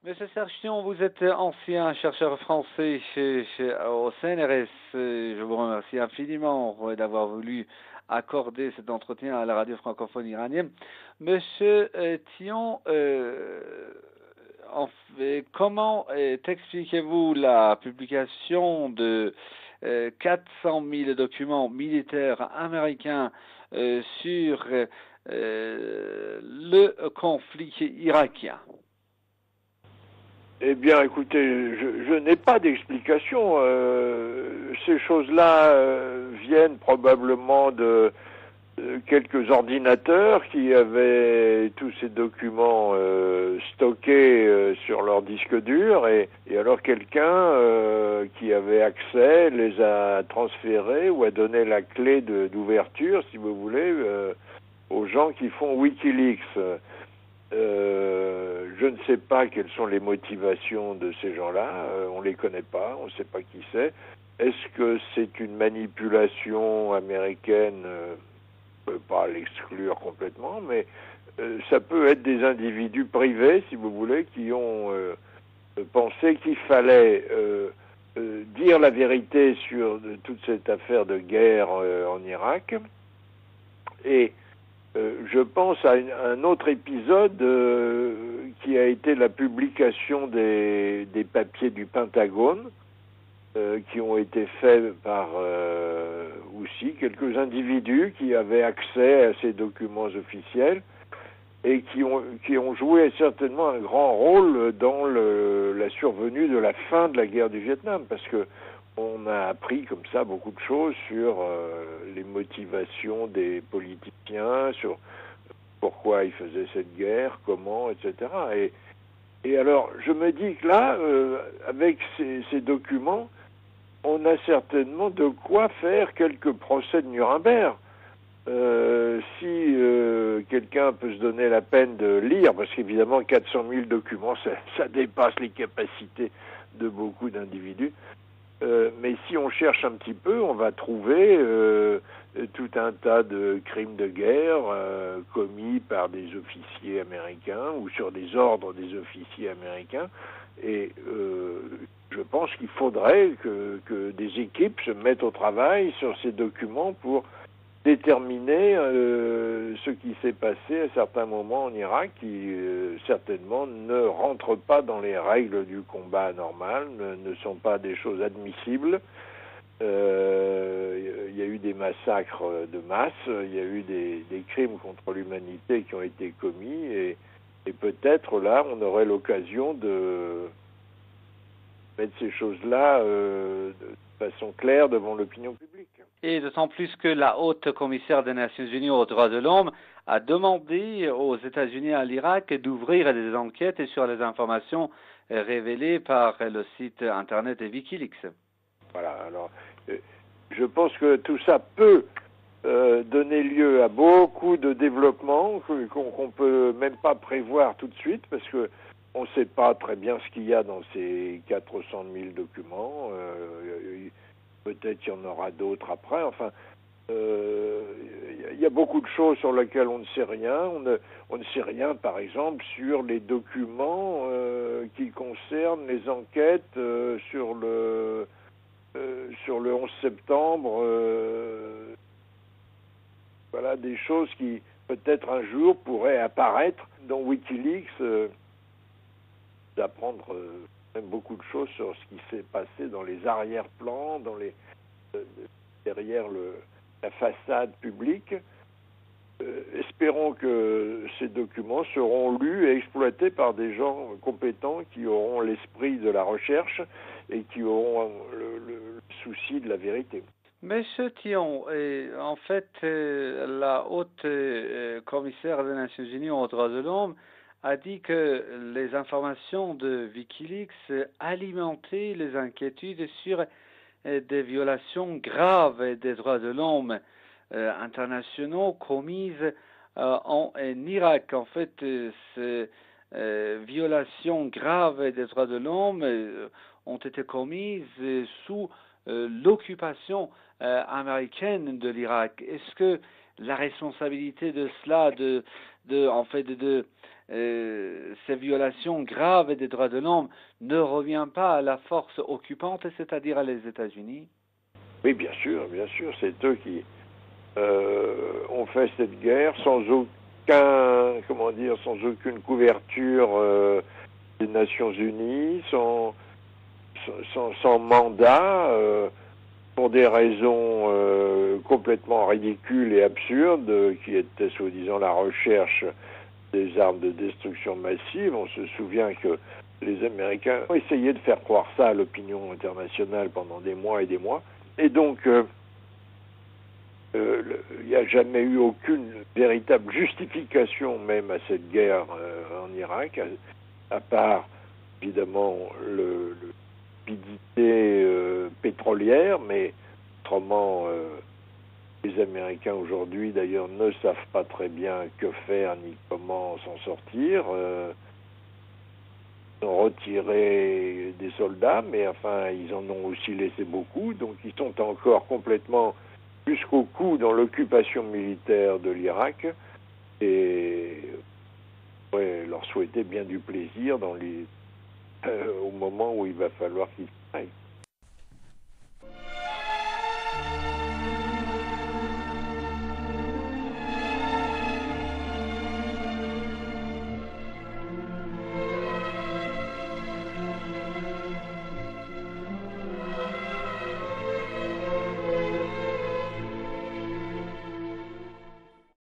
Monsieur Serchion, vous êtes ancien chercheur français au CNRS. Je vous remercie infiniment d'avoir voulu accorder cet entretien à la radio francophone iranienne. Monsieur Thion, comment expliquez-vous la publication de 400 000 documents militaires américains sur le conflit irakien? Eh bien, écoutez, je n'ai pas d'explication. Ces choses-là viennent probablement de quelques ordinateurs qui avaient tous ces documents stockés sur leur disque dur et alors quelqu'un qui avait accès les a transférés ou a donné la clé d'ouverture, si vous voulez, aux gens qui font Wikileaks. Je ne sais pas quelles sont les motivations de ces gens-là, on les connaît pas, on ne sait pas qui c'est. Est-ce que c'est une manipulation américaine? On ne peut pas l'exclure complètement, mais ça peut être des individus privés, si vous voulez, qui ont pensé qu'il fallait dire la vérité sur toute cette affaire de guerre en Irak. Et je pense à un autre épisode qui a été la publication des papiers du Pentagone, qui ont été faits par aussi quelques individus qui avaient accès à ces documents officiels et qui ont joué certainement un grand rôle dans la survenue de la fin de la guerre du Vietnam, parce que on a appris comme ça beaucoup de choses sur les motivations des politiciens, sur pourquoi ils faisaient cette guerre, comment, etc. Et alors, je me dis que là, avec ces documents, on a certainement de quoi faire quelques procès de Nuremberg. Si quelqu'un peut se donner la peine de lire, parce qu'évidemment 400 000 documents, ça dépasse les capacités de beaucoup d'individus, mais si on cherche un petit peu, on va trouver tout un tas de crimes de guerre commis par des officiers américains ou sur des ordres des officiers américains. Et je pense qu'il faudrait que des équipes se mettent au travail sur ces documents pour déterminer ce qui s'est passé à certains moments en Irak qui certainement ne rentrent pas dans les règles du combat normal, ne sont pas des choses admissibles. Il y a eu des massacres de masse, il y a eu des crimes contre l'humanité qui ont été commis et peut-être là on aurait l'occasion de mettre ces choses-là de façon claire devant l'opinion publique. Et d'autant plus que la haute commissaire des Nations Unies aux droits de l'homme a demandé aux États-Unis et à l'Irak d'ouvrir des enquêtes sur les informations révélées par le site internet de Wikileaks. Voilà, alors je pense que tout ça peut donner lieu à beaucoup de développements qu'on peut même pas prévoir tout de suite parce que on ne sait pas très bien ce qu'il y a dans ces 400 000 documents. Peut-être qu'il y en aura d'autres après. Enfin, il y a beaucoup de choses sur lesquelles on ne sait rien. On ne sait rien, par exemple, sur les documents qui concernent les enquêtes sur le 11 septembre. Voilà des choses qui, peut-être un jour, pourraient apparaître dans Wikileaks, d'apprendre même beaucoup de choses sur ce qui s'est passé dans les arrière-plans, derrière la façade publique. Espérons que ces documents seront lus et exploités par des gens compétents qui auront l'esprit de la recherche et qui auront le souci de la vérité. Monsieur Thion, en fait, la haute commissaire des Nations Unies aux droits de l'homme a dit que les informations de Wikileaks alimentaient les inquiétudes sur des violations graves des droits de l'homme internationaux commises en Irak. En fait, ces violations graves des droits de l'homme ont été commises sous l'occupation américaine de l'Irak. Est-ce que la responsabilité de cela, de ces violations graves des droits de l'homme ne revient pas à la force occupante, c'est-à-dire les États-Unis? Oui, bien sûr, c'est eux qui ont fait cette guerre sans sans aucune couverture des Nations Unies, sans mandat, pour des raisons complètement ridicules et absurdes, qui étaient soi-disant la recherche des armes de destruction massive. On se souvient que les Américains ont essayé de faire croire ça à l'opinion internationale pendant des mois et des mois. Et donc, il n'y a jamais eu aucune véritable justification même à cette guerre en Irak, à part évidemment le rapidité pétrolière, mais autrement, les Américains aujourd'hui d'ailleurs ne savent pas très bien que faire ni comment s'en sortir. Ils ont retiré des soldats, mais enfin ils en ont aussi laissé beaucoup, donc ils sont encore complètement jusqu'au cou dans l'occupation militaire de l'Irak, et leur souhaiter bien du plaisir au moment où il va falloir qu'ils aillent.